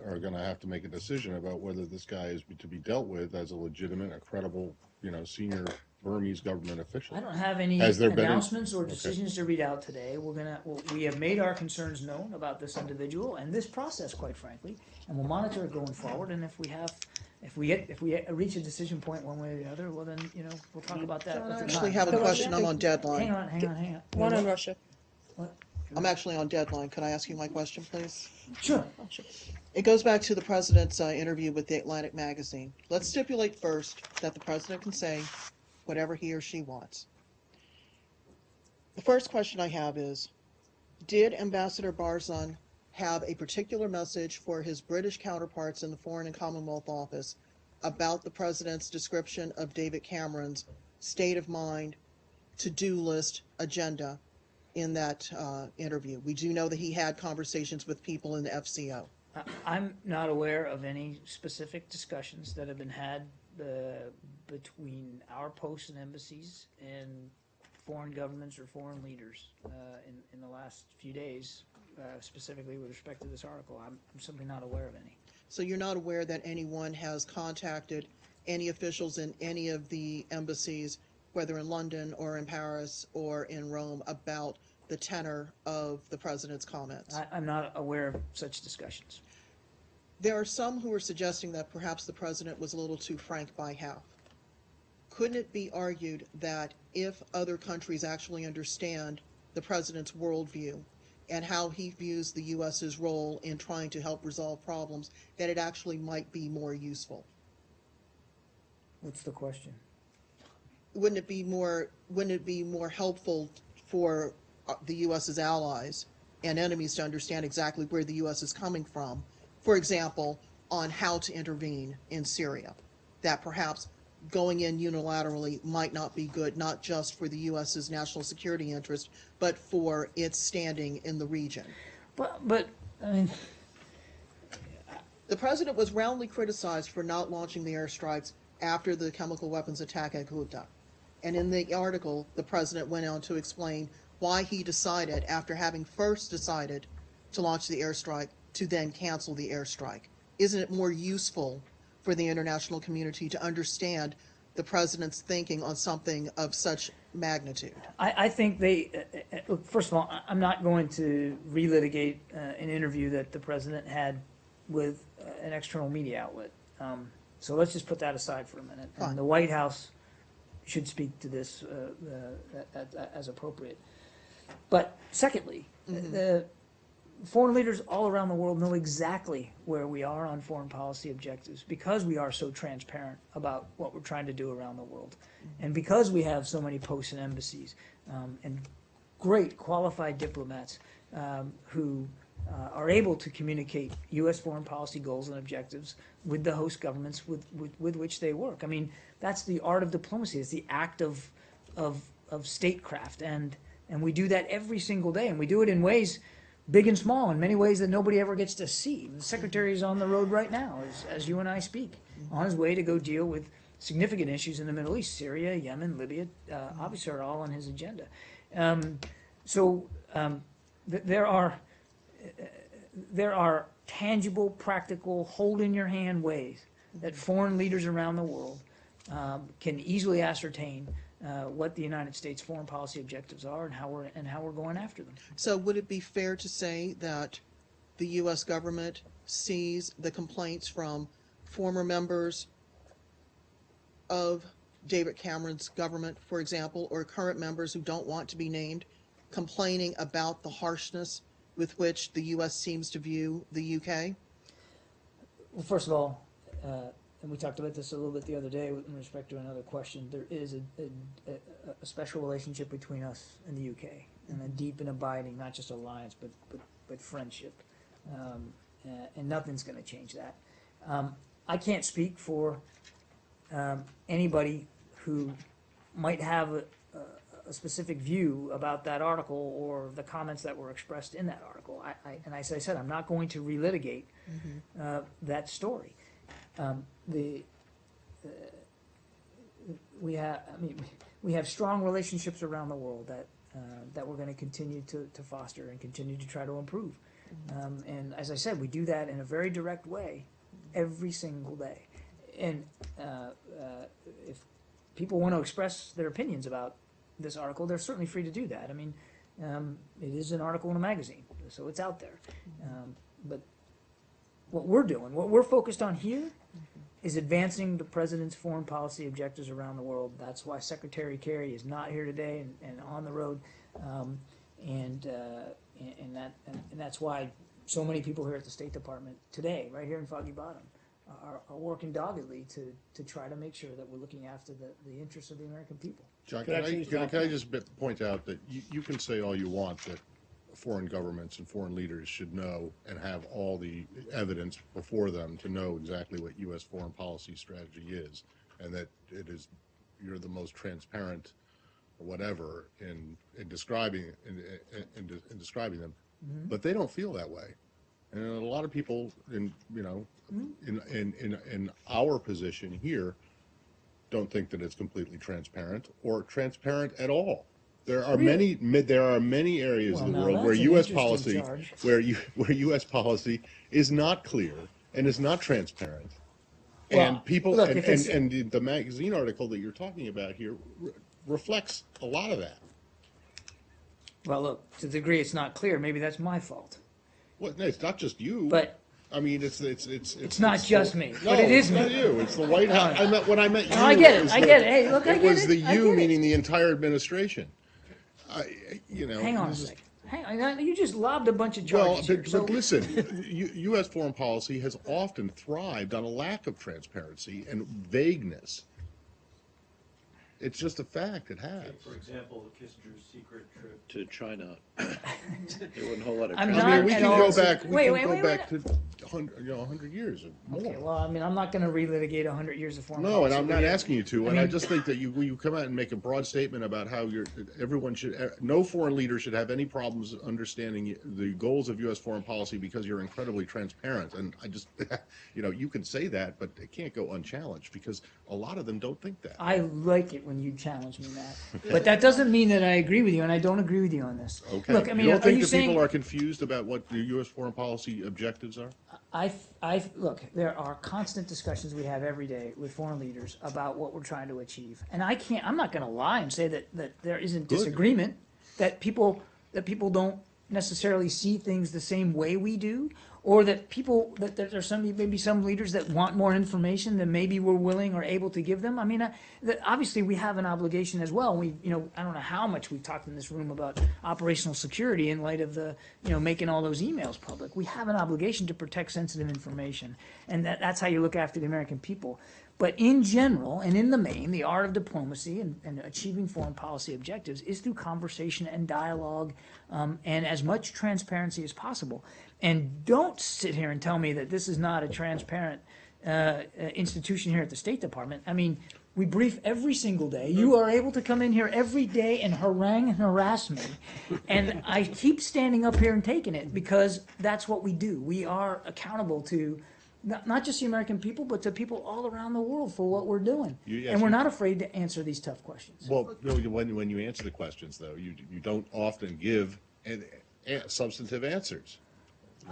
are going to have to make a decision about whether this guy is to be dealt with as a legitimate, a credible, senior Burmese government official. I don't have any Has there been a- announcements or decisions to read out today. We have made our concerns known about this individual and this process, quite frankly, and we'll monitor it going forward. And if we reach a decision point one way or the other, well then, we'll talk about that. John, at I the actually time. have a question. I'm on deadline. Hang on. One on Russia. I'm actually on deadline. Could I ask you my question, please? Sure. It goes back to the president's interview with the Atlantic magazine. Let's stipulate first that the president can say whatever he or she wants. The first question I have is, did Ambassador Barzun have a particular message for his British counterparts in the Foreign and Commonwealth Office about the president's description of David Cameron's state of mind, to-do list, agenda in that interview? We do know that he had conversations with people in the FCO. I'm not aware of any specific discussions that have been had between our posts and embassies and foreign governments or foreign leaders in the last few days, specifically with respect to this article. I'm simply not aware of any. So you're not aware that anyone has contacted any officials in any of the embassies, whether in London or in Paris or in Rome, about the tenor of the president's comments? I'm not aware of such discussions. There are some who are suggesting that perhaps the president was a little too frank by half. Couldn't it be argued that if other countries actually understand the president's worldview and how he views the U.S.'s role in trying to help resolve problems, that it actually might be more useful? What's the question? Wouldn't it be more helpful for the U.S.'s allies and enemies to understand exactly where the U.S. is coming from, for example, on how to intervene in Syria, that perhaps going in unilaterally might not be good, not just for the U.S.'s national security interest, but for its standing in the region? But I mean, the president was roundly criticized for not launching the airstrikes after the chemical weapons attack at Ghouta. And in the article, the president went on to explain why he decided, after having first decided to launch the airstrike, to then cancel the airstrike. Isn't it more useful for the international community to understand the president's thinking on something of such magnitude? I think look, first of all, I'm not going to relitigate an interview that the president had with an external media outlet. So let's just put that aside for a minute. Fine. And the White House should speak to this as appropriate. But secondly, the foreign leaders all around the world know exactly where we are on foreign policy objectives because we are so transparent about what we're trying to do around the world. And because we have so many posts and embassies and great qualified diplomats who are able to communicate U.S. foreign policy goals and objectives with the host governments with which they work. I mean, that's the art of diplomacy. It's the act of statecraft. And we do that every single day. And we do it in ways big and small, in many ways that nobody ever gets to see. The secretary is on the road right now, as you and I speak, on his way to go deal with significant issues in the Middle East. Syria, Yemen, Libya, obviously are all on his agenda. There are tangible, practical, hold-in-your-hand ways that foreign leaders around the world can easily ascertain what the United States foreign policy objectives are and how we're going after them. So would it be fair to say that the U.S. government sees the complaints from former members of David Cameron's government, for example, or current members who don't want to be named, complaining about the harshness with which the U.S. seems to view the U.K.? Well, first of all, and we talked about this a little bit the other day in respect to another question, there is a special relationship between us and the UK, and a deep and abiding, not just alliance, but friendship. And nothing's going to change that. I can't speak for anybody who might have a specific view about that article or the comments that were expressed in that article. And as I said, I'm not going to relitigate that story. We have strong relationships around the world that we're going to continue to foster and continue to try to improve. And as I said, we do that in a very direct way every single day. And if people want to express their opinions about this article, they're certainly free to do that. I mean, it is an article in a magazine, so it's out there. But what we're doing, what we're focused on here, is advancing the president's foreign policy objectives around the world. That's why Secretary Kerry is not here today and on the road, and that's why so many people here at the State Department today, right here in Foggy Bottom, are working doggedly to try to make sure that we're looking after the interests of the American people. John, can I just point out that you can say all you want that foreign governments and foreign leaders should know and have all the evidence before them to know exactly what U.S. foreign policy strategy is, and that you're the most transparent, whatever, in describing them, but they don't feel that way, and a lot of people in our position here don't think that it's completely transparent or transparent at all. There are many areas of the world where U.S. policy where U.S. policy is not clear and is not transparent. And people and the magazine article that you're talking about here reflects a lot of that. Well, look, to the degree it's not clear, maybe that's my fault. Well, no, it's not just you. But I mean, it's not just me, but it is it's not me. you. It's the White House. When I met you, I get it. was I the- get it. Hey, look, I it get was it. the I you get it. meaning the entire administration. Hang on a this is- second. Hang on. You just lobbed a bunch of Well, charges here. but listen, U.S. foreign policy has often thrived on a lack of transparency and vagueness. It's just a fact. It has. For example, Kissinger's secret trip. To China, there wasn't a whole lot of. I'm I not mean, we at can all- go back. We Wait, can wait, go wait, back to 100 years or more. Okay, well, I mean, I'm not going to relitigate 100 years of foreign No, policy. and I'm not asking you to. And I mean- just think that you come out and make a broad statement about how everyone should, no foreign leader should have any problems understanding the goals of U.S. foreign policy because you're incredibly transparent. And I just, you can say that, but it can't go unchallenged because a lot of them don't think that. I like it when you challenge me, Matt. But that doesn't mean that I agree with you, and I don't agree with you on this. Okay. Look, I mean, you don't are think you that saying? people are confused about what the U.S. foreign policy objectives are? Look, there are constant discussions we have every day with foreign leaders about what we're trying to achieve. And I'm not going to lie and say that there isn't Good. disagreement, that people don't necessarily see things the same way we do, or that there's maybe some leaders that want more information than maybe we're willing or able to give them. I mean, that obviously we have an obligation as well. I don't know how much we've talked in this room about operational security in light of the, making all those emails public. We have an obligation to protect sensitive information, and that's how you look after the American people. But in general and in the main, the art of diplomacy and achieving foreign policy objectives is through conversation and dialogue, and as much transparency as possible. And don't sit here and tell me that this is not a transparent institution here at the State Department. I mean, we brief every single day. You are able to come in here every day and harangue and harass me. And I keep standing up here and taking it because that's what we do. We are accountable to not just the American people, but to people all around the world for what we're doing. And we're not afraid to answer these tough questions. Well, when you answer the questions, though, you don't often give substantive answers.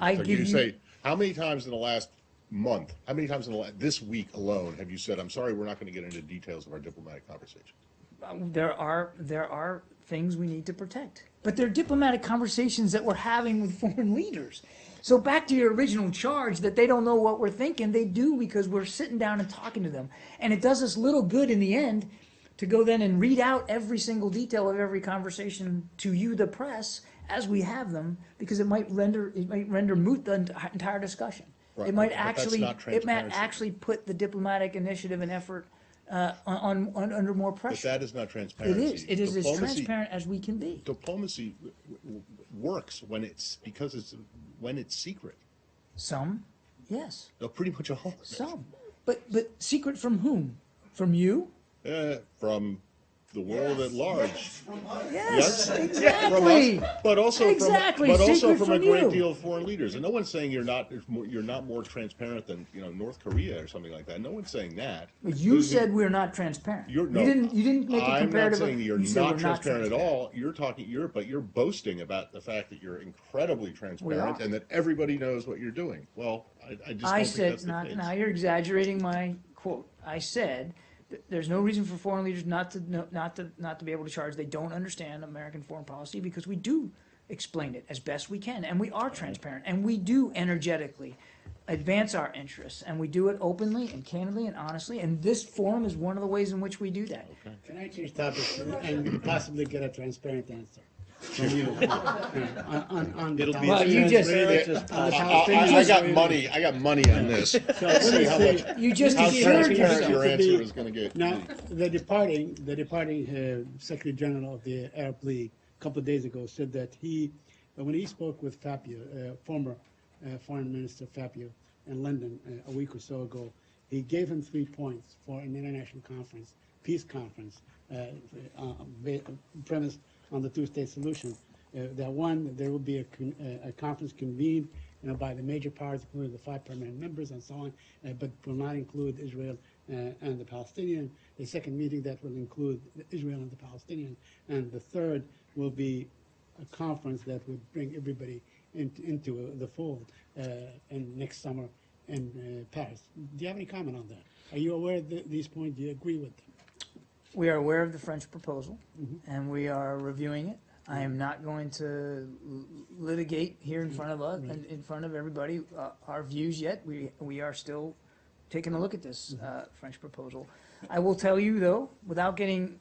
You say, how many times in the last month, how many times this week alone have you said, I'm sorry, we're not going to get into details of our diplomatic conversation? There are things we need to protect. But they're diplomatic conversations that we're having with foreign leaders. So back to your original charge that they don't know what we're thinking, they do because we're sitting down and talking to them. And it does us little good in the end to go then and read out every single detail of every conversation to you, the press, as we have them, because it might render moot the entire discussion. Right, It might but that's actually not put the diplomatic initiative and effort under more But pressure. that is not transparency. It is as Diplomacy- transparent as we can be. Diplomacy works when it's secret. Some, yes, No, pretty much all of it. some. But secret from whom? From you? From the world at large. Yes, From exactly. us, but also Exactly, from secret a from great you. deal of foreign leaders. And no one's saying you're not more transparent than North Korea or something like that. No one's saying that. But you said we're not transparent. You didn't make a I'm comparative. not saying you're you said not we're transparent at all. You're boasting about the fact that you're incredibly transparent are. and that everybody knows what you're doing. Well, I just I don't said, think that's the not, case. now you're exaggerating my quote. I said there's no reason for foreign leaders not to be able to charge. They don't understand American foreign policy because we do explain it as best we can, and we are transparent, and we do energetically advance our interests, and we do it openly and candidly and honestly. And this forum is one of the ways in which we do that. Can I change topics and possibly get a transparent answer from you on the It'll be Well, you just- on the I Palestinian got issue? money. I got money on this. So let See me how say- much. You just How assured transparent yourself. your to answer be- is going to get. Now, the departing Secretary General of the Arab League a couple of days ago said that when he spoke with Fabio, former Foreign Minister Fabio in London a week or so ago, he gave him 3 points for an international conference, peace conference, premised on the two-state solution. That one, there will be a conference convened by the major powers, including the 5 permanent members and so on, but will not include Israel and the Palestinian. A second meeting that will include Israel and the Palestinian. And the third will be a conference that would bring everybody into the fold in next summer in Paris. Do you have any comment on that? Are you aware of these points? Do you agree with them? We are aware of the French proposal, and we are reviewing it. I am not going to litigate here in front of us, in front of everybody, our views yet. We are still taking a look at this French proposal. I will tell you, though, without getting,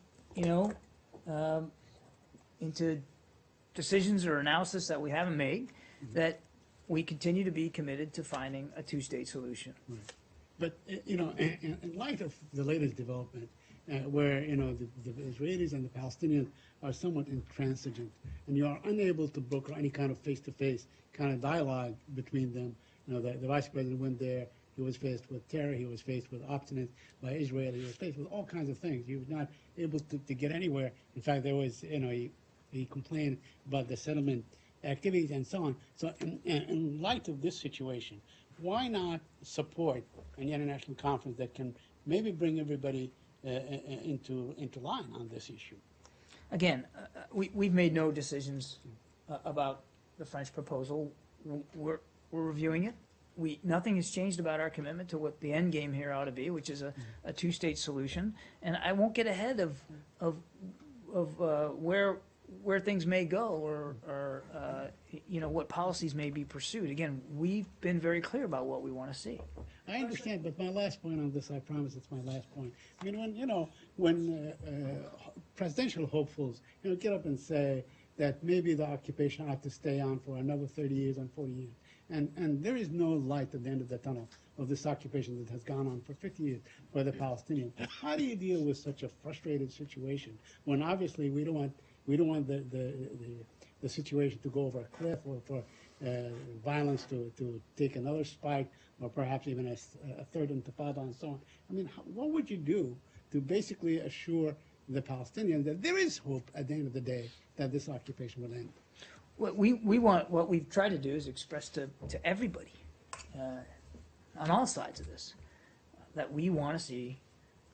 into decisions or analysis that we haven't made, that we continue to be committed to finding a two-state solution. But, in light of the latest development, where, the Israelis and the Palestinians are somewhat intransigent, and you are unable to broker any kind of face-to-face kind of dialogue between them. The vice president went there, he was faced with terror, he was faced with obstinance by Israel, he was faced with all kinds of things. He was not able to get anywhere. In fact, there was, he complained about the settlement activities and so on. So in light of this situation, why not support an international conference that can maybe bring everybody into line on this issue? Again, we've made no decisions about the French proposal. We're reviewing it. Nothing has changed about our commitment to what the end game here ought to be, which is a two-state solution. And I won't get ahead of where things may go or what policies may be pursued. Again, we've been very clear about what we want to see. I understand, but my last point on this, I promise it's my last point. I mean, when presidential hopefuls, get up and say that maybe the occupation ought to stay on for another 30 years and 40 years, and there is no light at the end of the tunnel of this occupation that has gone on for 50 years for the Palestinians. How do you deal with such a frustrated situation when obviously we don't want the situation to go over a cliff or for violence to take another spike or perhaps even a third intifada and so on? I mean, what would you do to basically assure the Palestinians that there is hope at the end of the day that this occupation will end? What we've tried to do is express to everybody on all sides of this that we want to see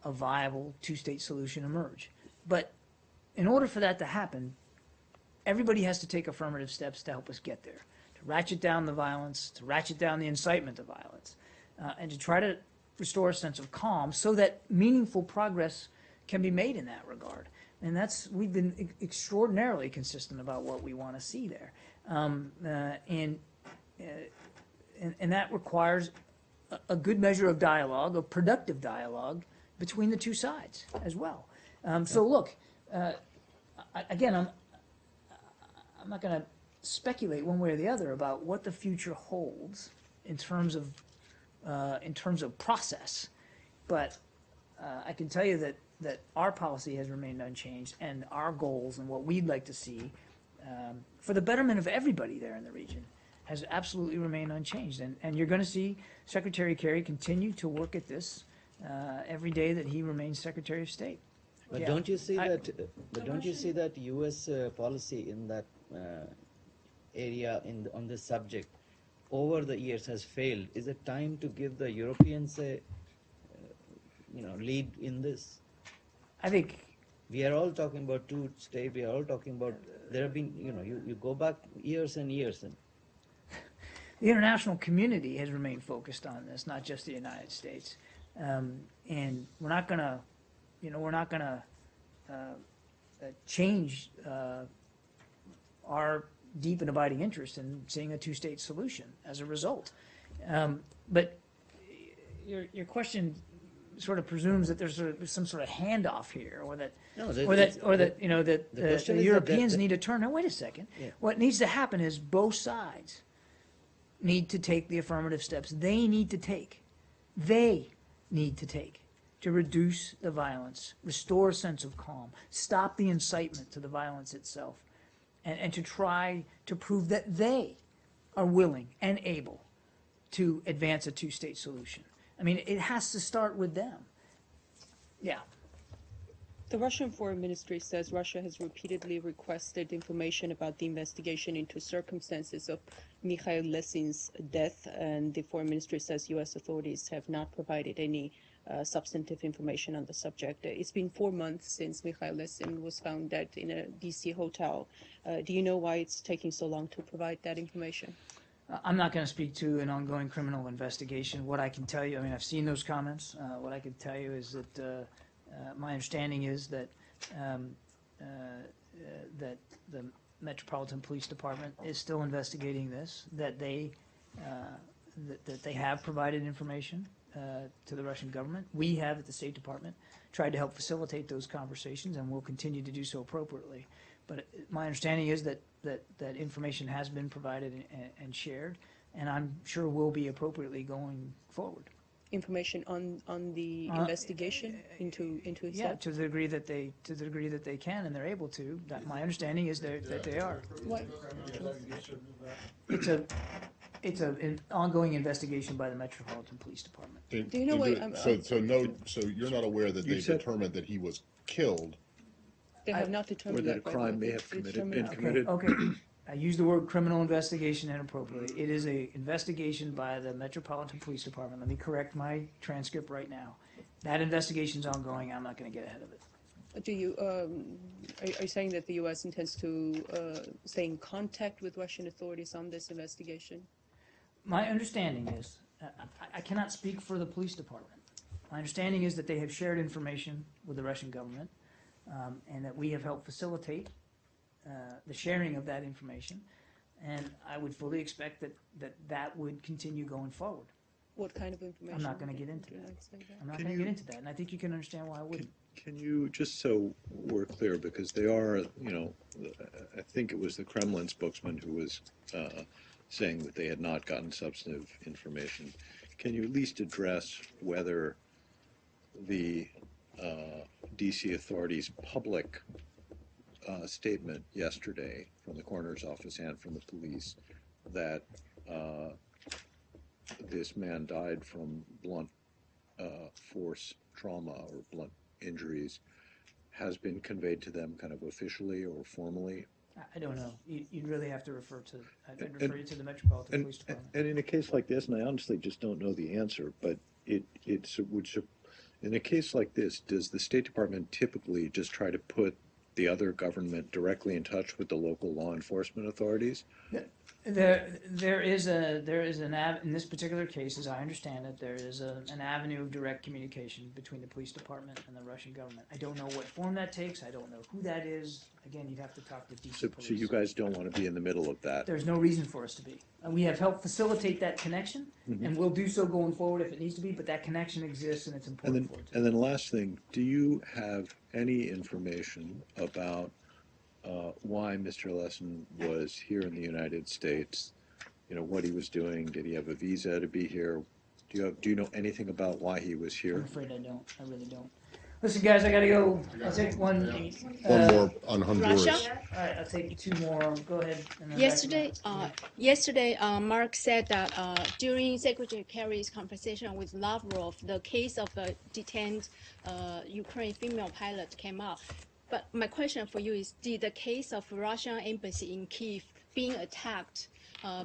a viable two-state solution emerge. But in order for that to happen, everybody has to take affirmative steps to help us get there, to ratchet down the violence, to ratchet down the incitement to violence, and to try to restore a sense of calm so that meaningful progress can be made in that regard. And we've been extraordinarily consistent about what we want to see there. And that requires a good measure of dialogue, of productive dialogue between the two sides as well. So look, again, I'm not going to speculate one way or the other about what the future holds in terms of process, but I can tell you that our policy has remained unchanged, and our goals and what we'd like to see for the betterment of everybody there in the region has absolutely remained unchanged. And you're going to see Secretary Kerry continue to work at this every day that he remains Secretary of State. But Yeah. don't you see that U.S. policy in that area on this subject over the years has failed? Is it time to give the Europeans a lead in this? I think we are all talking about two state. We are all talking about there have been you go back years and years and the international community has remained focused on this, not just the United States, and we're not going to change our deep and abiding interest in seeing a two-state solution as a result. But your question sort of presumes that there's some sort of handoff here, or that the Europeans need to turn. Now, wait a second. Yeah. What needs to happen is both sides need to take the affirmative steps they need to take. They need to take to reduce the violence, restore a sense of calm, stop the incitement to the violence itself, and to try to prove that they are willing and able to advance a two-state solution. I mean, it has to start with them. Yeah. The Russian Foreign Ministry says Russia has repeatedly requested information about the investigation into circumstances of Mikhail Lesin's death, and the Foreign Ministry says U.S. authorities have not provided any substantive information on the subject. It's been 4 months since Mikhail Lesin was found dead in a D.C. hotel. Do you know why it's taking so long to provide that information? I'm not going to speak to an ongoing criminal investigation. What I can tell you, I mean, I've seen those comments. What I can tell you is that my understanding is that that the Metropolitan Police Department is still investigating this, that they have provided information to the Russian government. We have, at the State Department, tried to help facilitate those conversations, and will continue to do so appropriately. But my understanding is that information has been provided and shared, and I'm sure will be appropriately going forward. Information on the investigation into his Yeah, death? to the degree that they can and they're able to. That my understanding is that they are. What? It's an ongoing investigation by the Metropolitan Police Department. Do you know what? So you're not aware that they determined that he was killed? They have not Or determined that a that. right? crime may have been committed? Okay. I use the word criminal investigation inappropriately. It is a investigation by the Metropolitan Police Department. Let me correct my transcript right now. That investigation's ongoing. I'm not going to get ahead of it. Do you, are you saying that the U.S. intends to stay in contact with Russian authorities on this investigation? My understanding is, I cannot speak for the police department. My understanding is that they have shared information with the Russian government, and that we have helped facilitate the sharing of that information, and I would fully expect that would continue going forward. What kind of information? I'm not going to get into Did that. I say that? I'm not Can going to you- get into that, and I think you can understand why I wouldn't. Can you, just so we're clear, because they are, I think it was the Kremlin spokesman who was saying that they had not gotten substantive information. Can you at least address whether the DC authorities' public statement yesterday from the coroner's office and from the police that this man died from blunt force trauma or blunt injuries has been conveyed to them kind of officially or formally? I don't know. You'd really have to refer to, I'd refer you to the Metropolitan Police Department. And in a case like this, and I honestly just don't know the answer, but in a case like this, does the State Department typically just try to put the other government directly in touch with the local law enforcement authorities? There is in this particular case, as I understand it, there is an avenue of direct communication between the police department and the Russian government. I don't know what form that takes. I don't know who that is. Again, you'd have to talk to DC police. So you guys don't want to be in the middle of that? There's no reason for us to be. We have helped facilitate that connection, and we'll do so going forward if it needs to be, but that connection exists and it's important for it to. And then last thing, do you have any information about why Mr. Lessin was here in the United States? What he was doing? Did he have a visa to be here? Do you know anything about why he was I'm here? afraid I don't. I really don't. Listen, guys, I gotta go. I'll take one. One more on Honduras. Russia? All right, I'll take two more. Go ahead. And then Yesterday, Mark said that during Secretary Kerry's conversation with Lavrov, the case of a detained Ukraine female pilot came up. But my question for you is, did the case of Russian embassy in Kyiv being attacked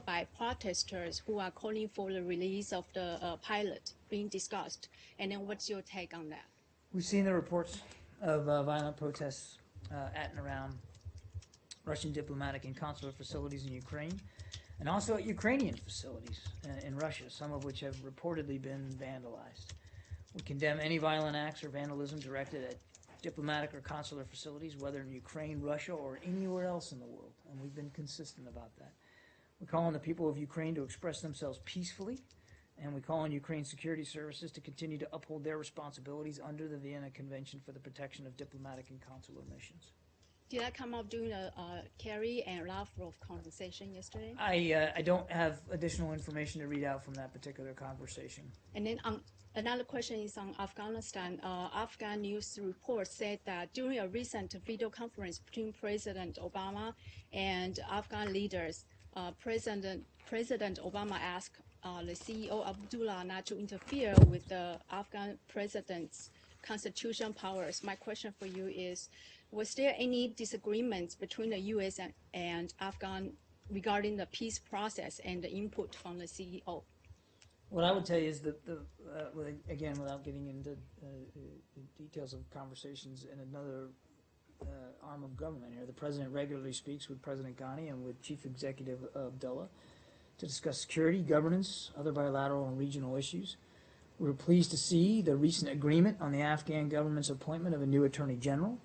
by protesters who are calling for the release of the pilot being discussed? And then what's your take on that? We've seen the reports of violent protests at and around Russian diplomatic and consular facilities in Ukraine, and also at Ukrainian facilities in Russia, some of which have reportedly been vandalized. We condemn any violent acts or vandalism directed at diplomatic or consular facilities, whether in Ukraine, Russia, or anywhere else in the world, and we've been consistent about that. We call on the people of Ukraine to express themselves peacefully, and we call on Ukraine security services to continue to uphold their responsibilities under the Vienna Convention for the Protection of Diplomatic and Consular Missions. Did that come up during the Kerry and Lavrov conversation yesterday? I don't have additional information to read out from that particular conversation. And then another question is on Afghanistan. Afghan news reports said that during a recent video conference between President Obama and Afghan leaders, President Obama asked the CEO Abdullah not to interfere with the Afghan president's constitutional powers. My question for you is, was there any disagreements between the U.S. and Afghan regarding the peace process and the input from the CEO? What I would tell you is that, again, without getting into details of conversations in another arm of government here, the President regularly speaks with President Ghani and with Chief Executive Abdullah to discuss security, governance, other bilateral and regional issues. We were pleased to see the recent agreement on the Afghan government's appointment of a new Attorney General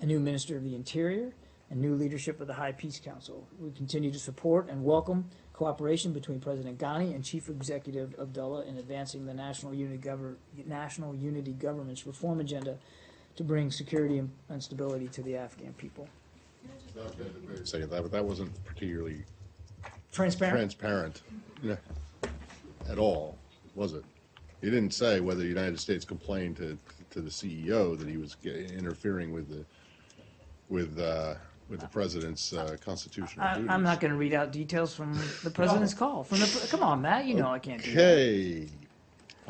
a new Minister of the Interior, and new leadership of the High Peace Council. We continue to support and welcome cooperation between President Ghani and Chief Executive Abdullah in advancing the National Unity Government's reform agenda to bring security and stability to the Afghan people. Say that wasn't particularly Transparent? at all, was it? He didn't say whether the United States complained to the CEO that he was interfering with the president's constitutional duties. I'm not going to read out details from the president's call. Come on, Matt, you know I can't do that. Okay.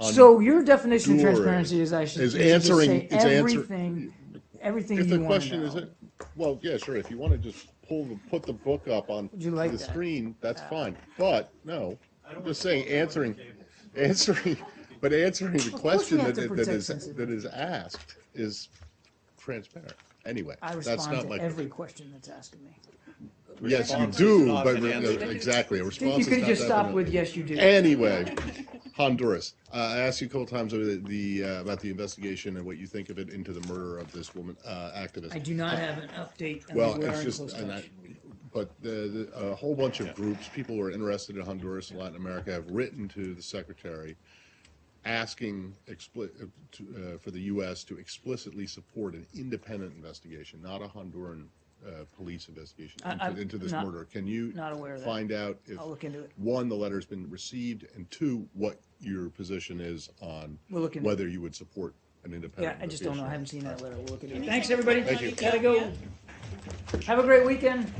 So your definition of Honduras transparency is actually is answering everything If you the want question to is, know. well, yeah, sure. If you want to just put the book up on Would you like the that? screen, that's fine. But no, I'm just saying answering the Of course question we have that to protect that is asked is transparent. Anyway, I that's respond not to my. every question that's asked of me. Yes, you Response do, is not but an answer. exactly, a You response could is not just stop definite. with yes, you do. Anyway, Honduras. I asked you a couple times over about the investigation and what you think of it into the murder of this woman activist. I do not have an update. I mean, Well, we are it's in just, close and touch. but a whole bunch of groups, people who are interested in Honduras and Latin America, have written to the secretary asking for the U.S. to explicitly support an independent investigation, not a Honduran police investigation I'm into this not- murder. Can you not aware of that. find out if, I'll look into it. one, the letter's been received, and two, what your position is on We'll look into whether you would support an independent Yeah, I just don't know. I investigation? haven't seen that letter. We'll look into it. Thanks, everybody. Thank you. Gotta go. Have a great weekend.